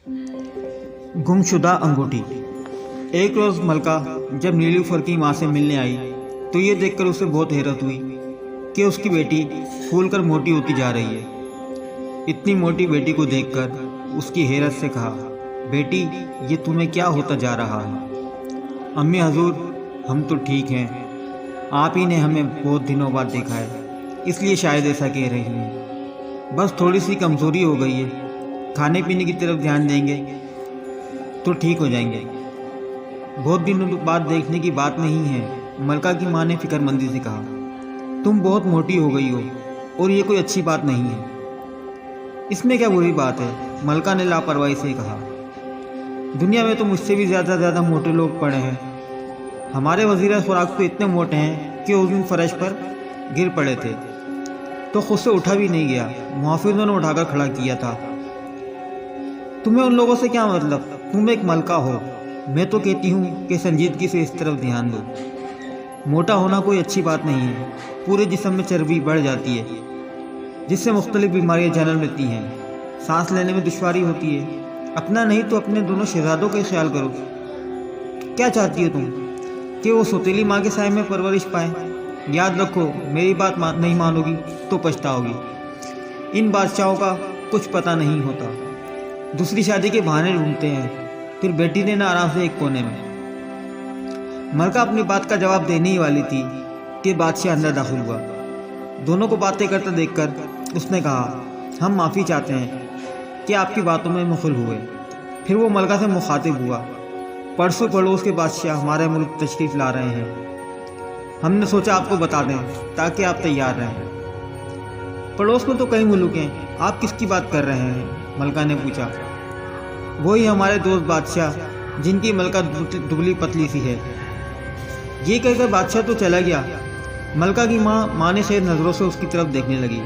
गुमशुदा अंगूठी। एक रोज़ मलका जब नीलूफर की माँ से मिलने आई तो ये देखकर उसे बहुत हैरत हुई कि उसकी बेटी फूल कर मोटी होती जा रही है। इतनी मोटी बेटी को देखकर उसकी हैरत से कहा, बेटी ये तुम्हें क्या होता जा रहा है? अम्मी हजूर, हम तो ठीक हैं, आप ही ने हमें बहुत दिनों बाद देखा है इसलिए शायद ऐसा कह रही हैं। बस थोड़ी सी कमज़ोरी हो गई है, खाने पीने की तरफ ध्यान देंगे तो ठीक हो जाएंगे। बहुत दिनों बाद देखने की बात नहीं है, मलका की माँ ने फिक्रमंदी से कहा। तुम बहुत मोटी हो गई हो और ये कोई अच्छी बात नहीं है। इसमें क्या बुरी बात है? मलका ने लापरवाही से कहा। दुनिया में तो मुझसे भी ज़्यादा मोटे लोग पड़े हैं। हमारे वज़ीर खुराक तो इतने मोटे हैं कि उस दिन फर्श पर गिर पड़े थे तो खुद से उठा भी नहीं गया, मुहाफिजों ने उठाकर खड़ा किया था। तुम्हें उन लोगों से क्या मतलब? तुम एक मलका हो। मैं तो कहती हूँ कि संजीदगी से इस तरफ ध्यान दो। मोटा होना कोई अच्छी बात नहीं है। पूरे जिस्म में चर्बी बढ़ जाती है जिससे मुख्तलिफ बीमारियाँ जन्म लेती हैं। सांस लेने में दुश्वारी होती है। अपना नहीं तो अपने दोनों शहजादों का ख्याल करो। क्या चाहती हो तुम कि वो सौतेली माँ के साए में परवरिश पाए? याद रखो, मेरी बात नहीं मानोगी तो पछताओगी। इन बादशाहों का कुछ पता नहीं होता, दूसरी शादी के बहाने ढूंढते हैं। फिर बेटी ने ना आराम से एक कोने में। मलका अपनी बात का जवाब देने ही वाली थी कि बादशाह अंदर दाखिल हुआ। दोनों को बातें करते देखकर उसने कहा, हम माफ़ी चाहते हैं कि आपकी बातों में मुखल हुए। फिर वो मलका से मुखातिब हुआ, परसों पड़ोस के बादशाह हमारे मुल्क तशरीफ़ ला रहे हैं। हमने सोचा आपको बता दें ताकि आप तैयार रहें। पड़ोस में तो कई मुल्क हैं, आप किसकी बात कर रहे हैं? मलका ने पूछा। वही हमारे दोस्त बादशाह जिनकी मलका दुबली पतली सी है। ये कहकर बादशाह तो चला गया। मलका की माँ ने शायद नज़रों से उसकी तरफ देखने लगी।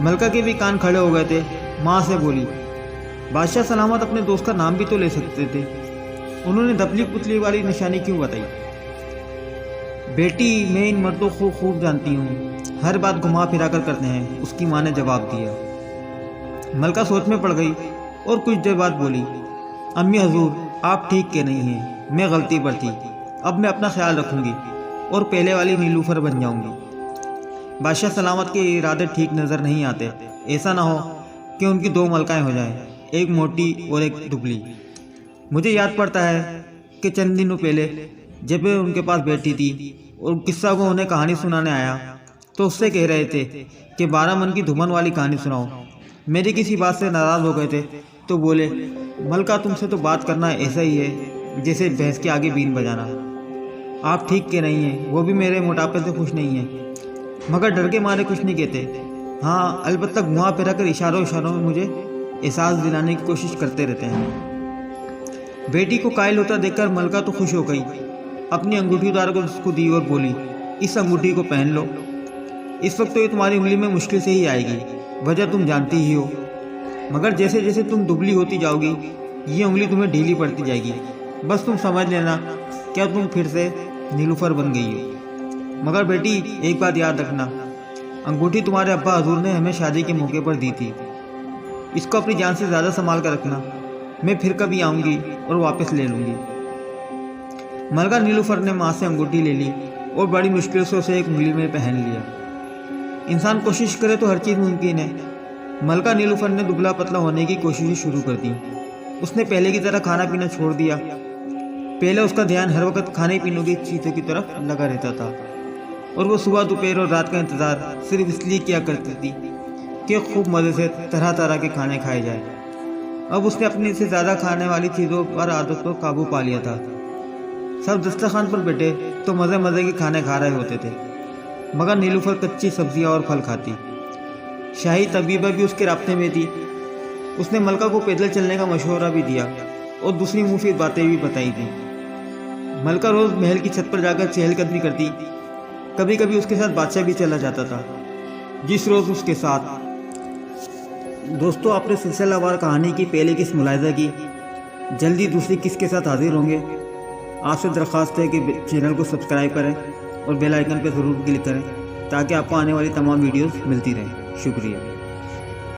मलका के भी कान खड़े हो गए थे। माँ से बोली, बादशाह सलामत अपने दोस्त का नाम भी तो ले सकते थे, उन्होंने दबली पुतली वाली निशानी क्यों बताई? बेटी मैं इन मर्दों को खूब जानती हूँ, हर बात घुमा फिरा कर करते हैं, उसकी माँ ने जवाब दिया। मलका सोच में पड़ गई और कुछ देर बाद बोली, अम्मी हजूर आप ठीक के नहीं हैं, मैं गलती पर थी। अब मैं अपना ख्याल रखूँगी और पहले वाली नीलूफर बन जाऊँगी। बादशाह सलामत के इरादे ठीक नज़र नहीं आते। ऐसा ना हो कि उनकी दो मलकाएँ हो जाएं, एक मोटी और एक दुबली। मुझे याद पड़ता है कि चंद दिनों पहले जब मैं उनके पास बैठी थी और किस्सा को उन्हें कहानी सुनाने आया तो उससे कह रहे थे कि 12 मन की धुमन वाली कहानी सुनाओ। मेरी किसी बात से नाराज़ हो गए थे तो बोले, मलका तुमसे तो बात करना ऐसा ही है जैसे भैंस के आगे बीन बजाना। आप ठीक के नहीं हैं, वो भी मेरे मोटापे से खुश नहीं हैं, मगर डर के मारे कुछ नहीं कहते। हाँ, अलबत्ता घुमा फिरा कर इशारों में मुझे एहसास दिलाने की कोशिश करते रहते हैं। बेटी को कायल होता देखकर मलका तो खुश हो गई। अपनी अंगूठी उतार कर उसको दी और बोली, इस अंगूठी को पहन लो। इस वक्त तो ये तुम्हारी उंगली में मुश्किल से ही आएगी, वजह तुम जानती ही हो, मगर जैसे जैसे तुम दुबली होती जाओगी ये उंगली तुम्हें ढीली पड़ती जाएगी। बस तुम समझ लेना क्या तुम फिर से नीलूफर बन गई हो। मगर बेटी एक बात याद रखना, अंगूठी तुम्हारे अब्बा हजूर ने हमें शादी के मौके पर दी थी। इसको अपनी जान से ज़्यादा संभाल कर रखना। मैं फिर कभी आऊँगी और वापस ले लूँगी। मलका नीलूफर ने माँ से अंगूठी ले ली और बड़ी मुश्किल से उसे एक उंगली में पहन लिया। इंसान कोशिश करे तो हर चीज़ मुमकिन है। मलका नीलूफर ने दुबला पतला होने की कोशिश शुरू कर दी। उसने पहले की तरह खाना पीना छोड़ दिया। पहले उसका ध्यान हर वक्त खाने पीने की चीज़ों की तरफ लगा रहता था और वो सुबह दोपहर और रात का इंतज़ार सिर्फ इसलिए किया करती थी कि खूब मज़े से तरह तरह के खाने खाए जाए। अब उसने अपने से ज़्यादा खाने वाली चीज़ों पर आदत पर काबू पा लिया था। सब दस्तरखान पर बैठे तो मज़े मज़े के खाने खा रहे होते थे, मगर नीलूफर कच्ची सब्जियां और फल खाती। शाही तबीबा भी उसके राब्ते में थी। उसने मलका को पैदल चलने का मशवरा भी दिया और दूसरी मुफीद बातें भी बताई थी। मलका रोज़ महल की छत पर जाकर चहलकदमी करती। कभी कभी उसके साथ बादशाह भी चला जाता था, जिस रोज़ उसके साथ। दोस्तों, आपने सिलसिलावार कहानी की पहली किस्त मुलाहिजा की। जल्दी दूसरी किस्त के साथ हाजिर होंगे। आपसे दरख्वास्त है कि चैनल को सब्सक्राइब करें और बेल आइकन पर ज़रूर क्लिक करें ताकि आपको आने वाली तमाम वीडियोस मिलती रहें। शुक्रिया।